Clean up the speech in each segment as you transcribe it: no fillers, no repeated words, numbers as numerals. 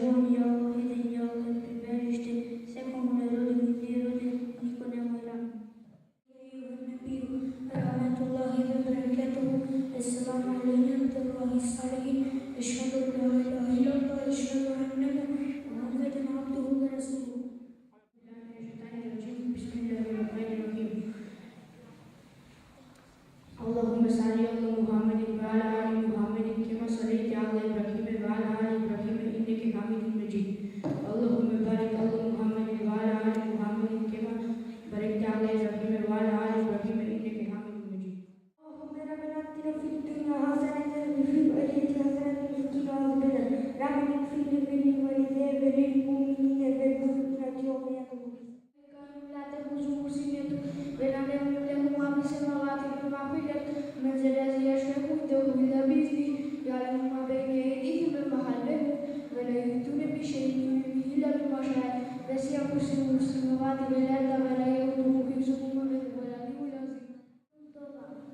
žoni, Allah jeden, ja Allah priberište, sekomune rodi, gdje rodi, niko ne mora. Rahmetullahi wa barakatuhu, assalamu alaikum wa rahmatullahi ashhadu an la ilaha illallah, ashhadu anna Muhammadan abduhu wa rasuluhu. Bismillahirrahmanirrahim. Allahumma salli ala Muhammadin wa ala ali Muhammadin kama sallaita ala Ibrahim wa ala ali Ibrahim innaka Hamidum Majid. Allahumma barik ala Muhammadin wa ala ali Muhammadin kama barakta ala Ibrahim wa ala ali Ibrahim innaka Hamidum Majid. Allahumma rabbana atina fid dunya hasanatan wa fil akhirati hasanatan wa qina adhaban nar. Rabbana ighfir li walidayya wa lil mu'minina wal mu'minati yawma yaqumul hisab. La ta'khudhuhu sinatun wa la nawm lahu ma fis samawati wa ma fil ardi. من ذا الذي يشفع عنده إلا بإذنه يعلم ما بين أيديهم وما خلفهم ولا يحيطون بشيء من علمه إلا بما شاء وسع كرسيه السماوات والأرض ولا يؤوده حفظهما وهو العلي العظيم.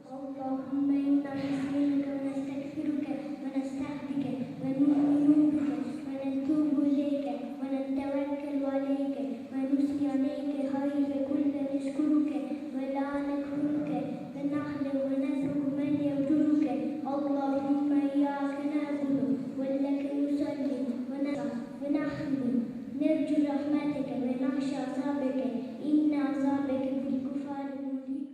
اللهم إنا نستعينك ونستغفرك ونستهديك ونؤمن بك ونتوب إليك ونتوكل عليك ونثني عليك خير كل نشكرك ولا نكفرك ونحلم ونذكر من يرجوك. اللهم إياك نعبد ولك نصلي ونحمد نرجو رحمتك ونخشى عذابك إن عذابك بالكفار المهين.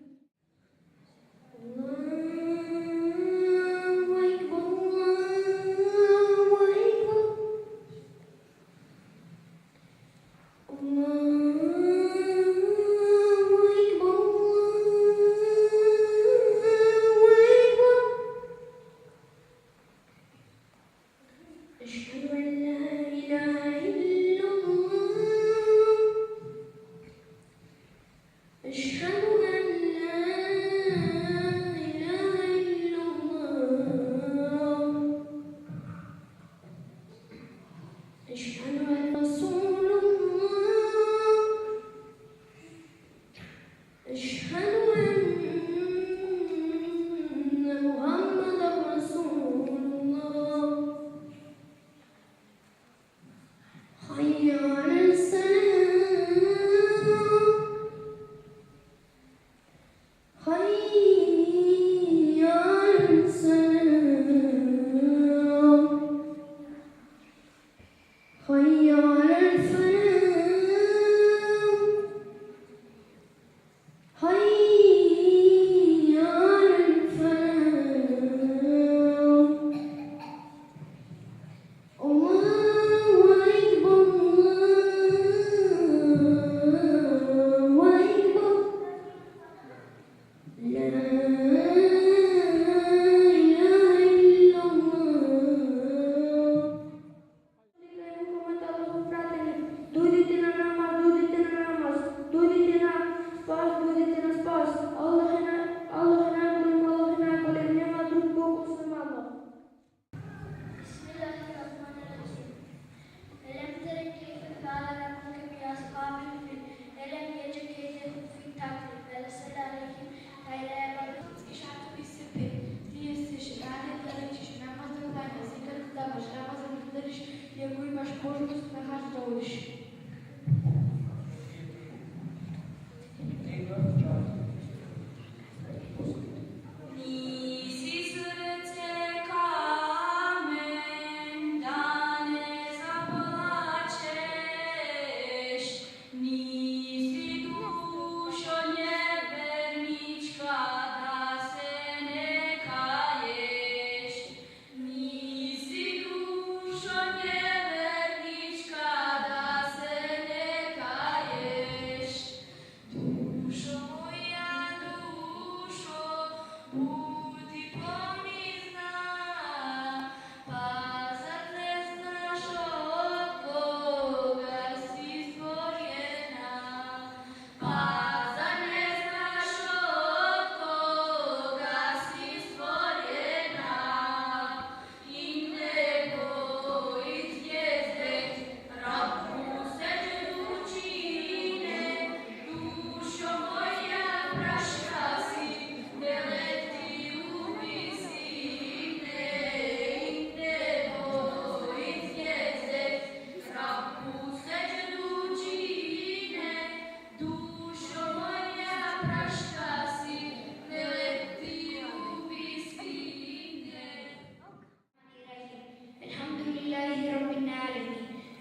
Neverniczka da se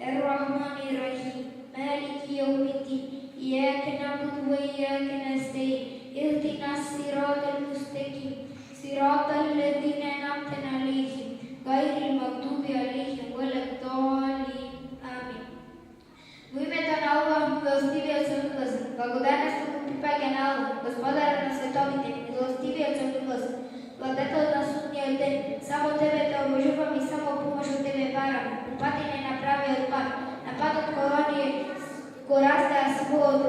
الرحمن الرحيم مالك يوم الدين إياك نعبد وإياك نستعين اهدنا الصراط المستقيم صراط الذين أنعمت عليهم غير المغضوب عليهم ولا الضالين آمين. В името на Аллах, милостивият самолюбив, благодарност му припага на Аллах, Господар на световите, милостивият самолюбив, владетел на судния ден. Само Тебе те обожавам и само помощ от Тебе барам. Пътя на правият път, на път от колония, коразда свод.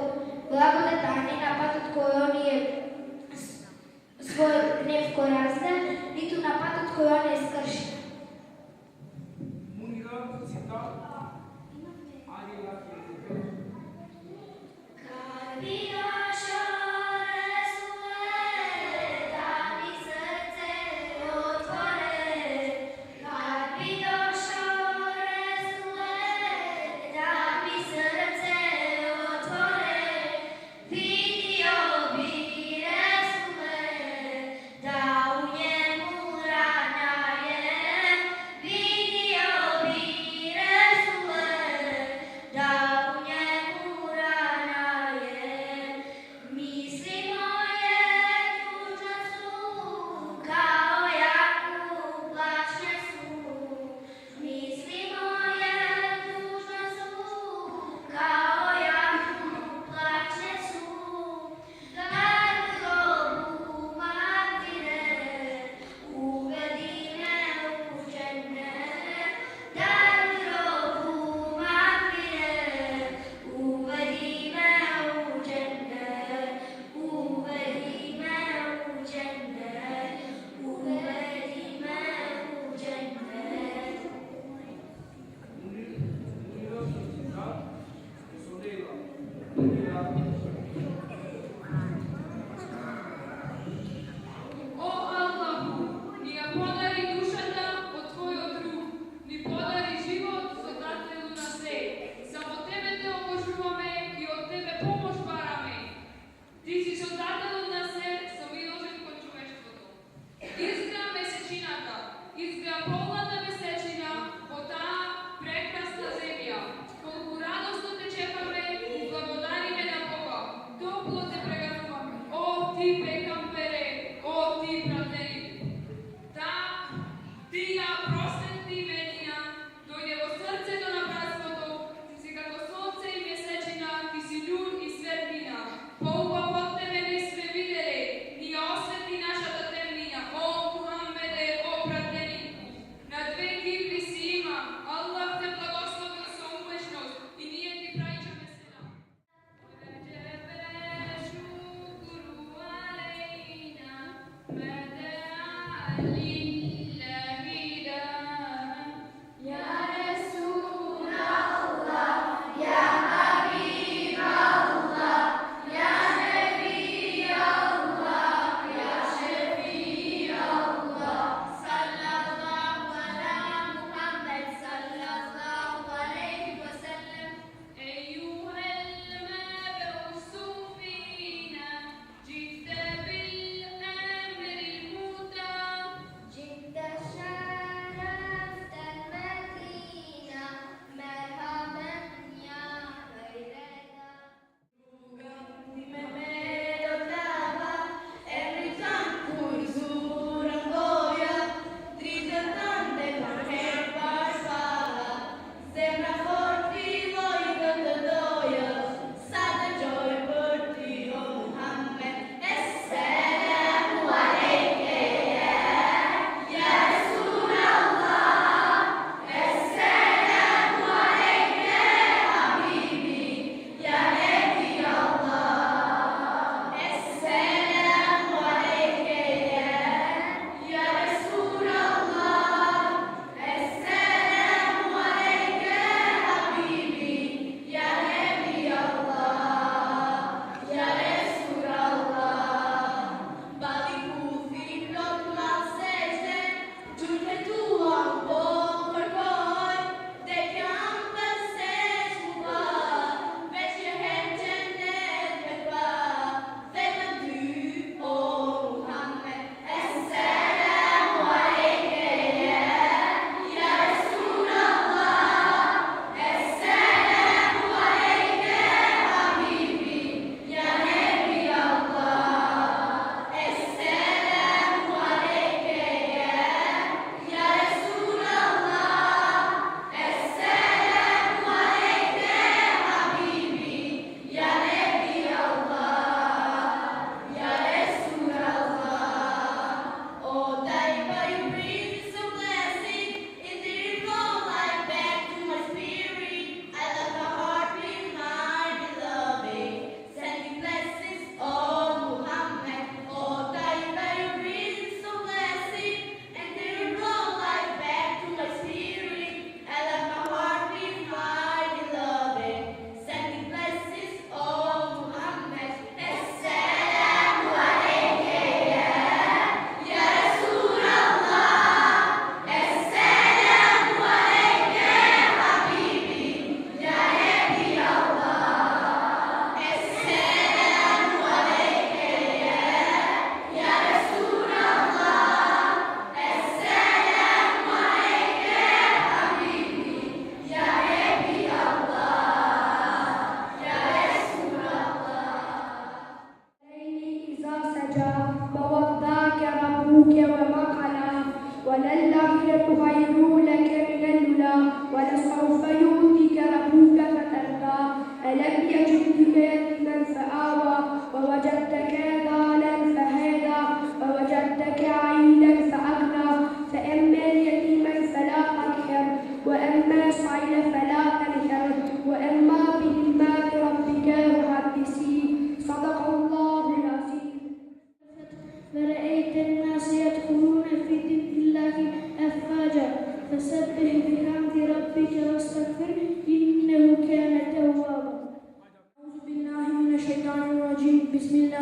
Благодата, а не на път от колония, своят гнев коразда, нито на път от колония скърши. Video,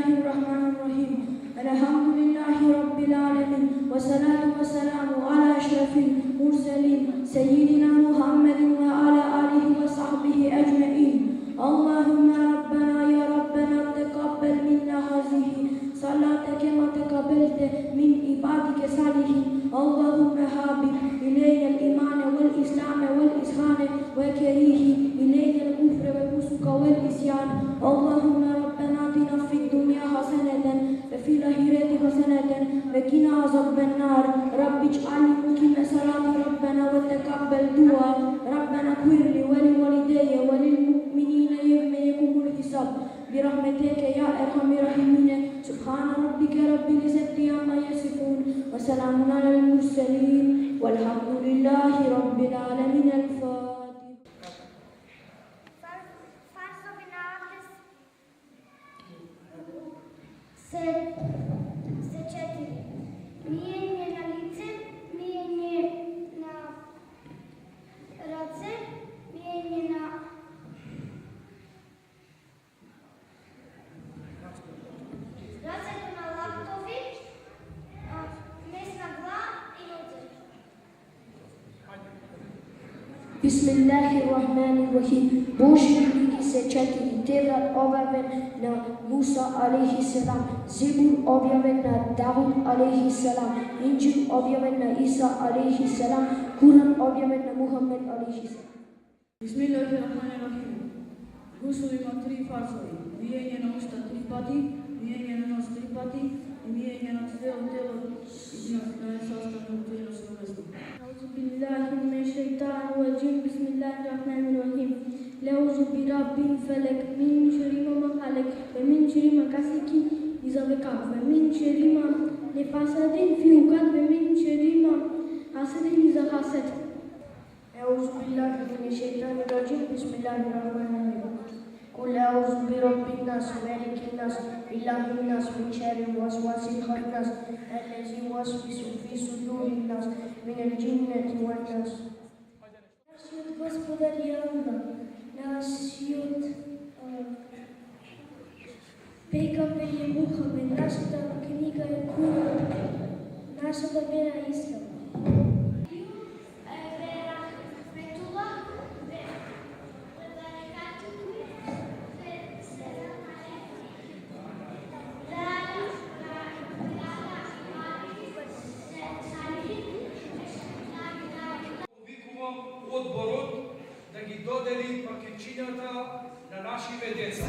الله الرحمن الرحيم الحمد لله رب العالمين والصلاة والسلام على أشرف المرسلين سيدنا محمد وعلى آله وصحبه أجمعين اللهم ربنا يا ربنا تقبل منا هذه صلاة كما تقبلت من عبادك الصالحين اللهم حبب إلينا الإيمان والإسلام والإحسان وكريه إلينا الكفر والفسوق والعصيان اللهم ربنا آتنا في الدنيا حسنة وفي الآخرة حسنة وقنا عذاب النار رب اجعلني مقيم الصلاة ربنا وتقبل دعاء ربنا اغفر لي ولوالدي وللمؤمنين يوم يقوم الحساب برحمتك يا أرحم الراحمين سبحان ربك رب العزة عما يصفون وسلام على المرسلين والحمد لله رب العالمين الفاتحة Se četiri. Mijenje na lice, mijenje na race, mijenje na race na laktovi, mesna gla i ruce. Bismillahirrahmanirrahim. Božji knjigi se četiri, Tevrat objavljen na Musa alejhi selam, Zebur objavljen na Davud alejhi selam, Inđil objavljen na Isa alejhi selam, Kuran objavljen na Muhammed alejhi selam. Bismillahirrahmanirrahim. Gusul ima tri farzovi. Mijenje na usta tri pati, mijenje na nos tri pati i mijenje na cijelo telo i na sastavno tijelo svoj mjesto. أعوذ بالله من الشيطان الرجيم بسم الله الرحمن الرحيم أعوذ برب الفلق من شر ما خلق ومن شر ما غاسق إذا وقب ومن شر ما نفاثات في العقد ومن شر ما حاسد إذا حسد أعوذ بالله من الشيطان الرجيم بسم الله الرحمن الرحيم قل أعوذ برب الناس مالك الناس إله الناس من شر الوسواس الخناس الذي يوسوس في صدور الناس من الجنة والناس. Gospodar je Allah, naš od pejgamber je Muhammed, naša knjiga je Kuran, naša vjera je Islam. Odborот da gi dodeli paketčinjata na našime djeca.